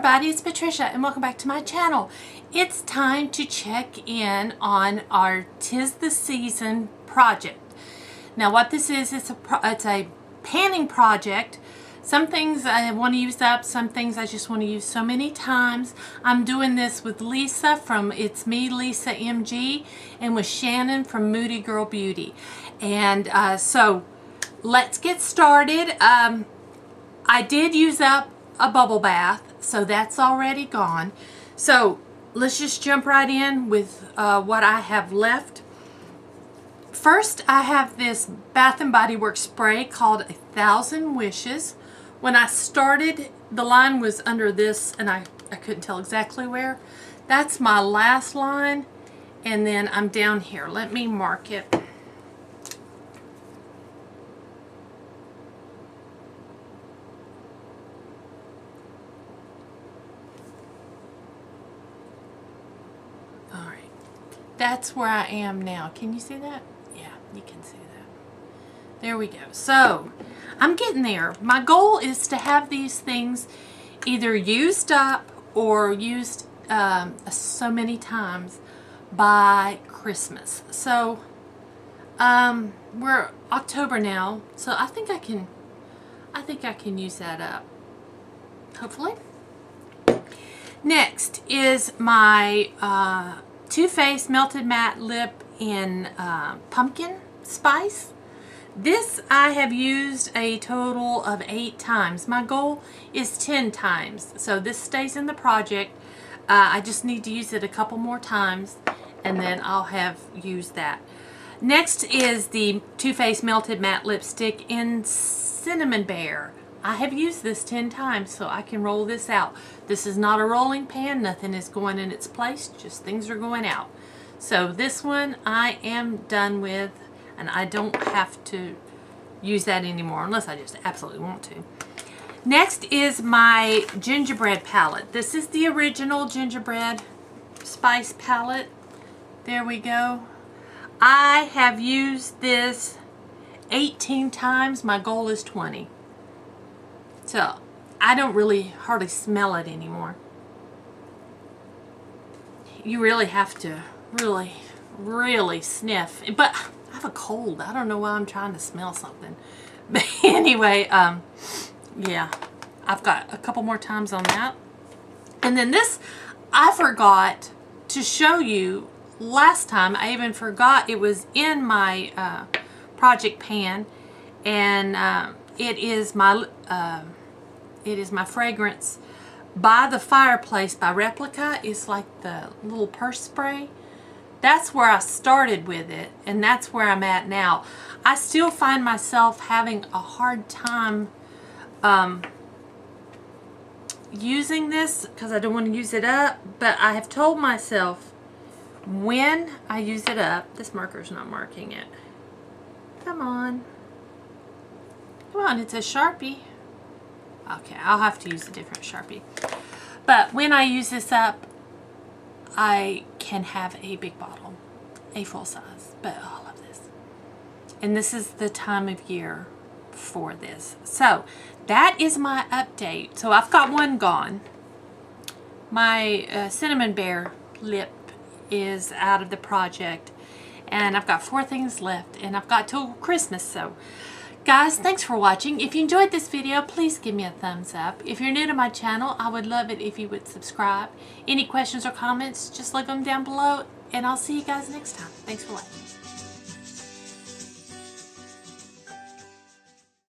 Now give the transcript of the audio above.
everybody, it's Patricia and welcome back to my channel. It's time to check in on our 'Tis the Season project. Now what this is, it's a panning project. Some things I want to use up, some things I just want to use so many times. I'm doing this with Lisa from It's Me Lisa MG and with Shannon from Moody Girl Beauty. And so let's get started. I did use up a bubble bath, so that's already gone. So let's just jump right in with what I have left. First, I have this Bath & Body Works spray called 1,000 Wishes. When I started, the line was under this, and I couldn't tell exactly where. That's my last line, and then I'm down here. Let me mark it. That's where I am now. Can you see that? Yeah, you can see that. There we go. So, I'm getting there. My goal is to have these things either used up or used so many times by Christmas. So, we're October now, so I think I can use that up. Hopefully. Next is my Too Faced Melted Matte Lip in Pumpkin Spice. This I have used a total of 8 times. My goal is 10 times. So this stays in the project. I just need to use it a couple more times and then I'll have used that. Next is the Too Faced Melted Matte Lipstick in Cinnamon Bear. I have used this 10 times, so I can roll this out. This is not a rolling pan. Nothing is going in its place. Just things are going out. So this one I am done with, and I don't have to use that anymore unless I just absolutely want to. Next is my Gingerbread palette. This is the original Gingerbread Spice palette. There we go. I have used this 18 times. My goal is 20. So, I don't really hardly smell it anymore. You really have to really sniff. But I have a cold. I don't know why I'm trying to smell something. But anyway, yeah. I've got a couple more times on that. And then this, I forgot to show you last time. I even forgot it was in my project pan. And it is my fragrance By the Fireplace by Replica. It's like the little purse spray. That's where I started with it, and that's where I'm at now. I still find myself having a hard time using this because I don't want to use it up, but I have told myself when I use it up, this marker's not marking it. Come on. Come on, it's a Sharpie. Okay, I'll have to use a different Sharpie. But when I use this up, I can have a big bottle, a full size. But oh, I love this. And this is the time of year for this. So that is my update. So I've got one gone. My Cinnamon Bear lip is out of the project. And I've got 4 things left. And I've got till Christmas. So guys, thanks for watching. If you enjoyed this video, please give me a thumbs up. If you're new to my channel, I would love it if you would subscribe. Any questions or comments, just leave them down below, and I'll see you guys next time. Thanks for watching.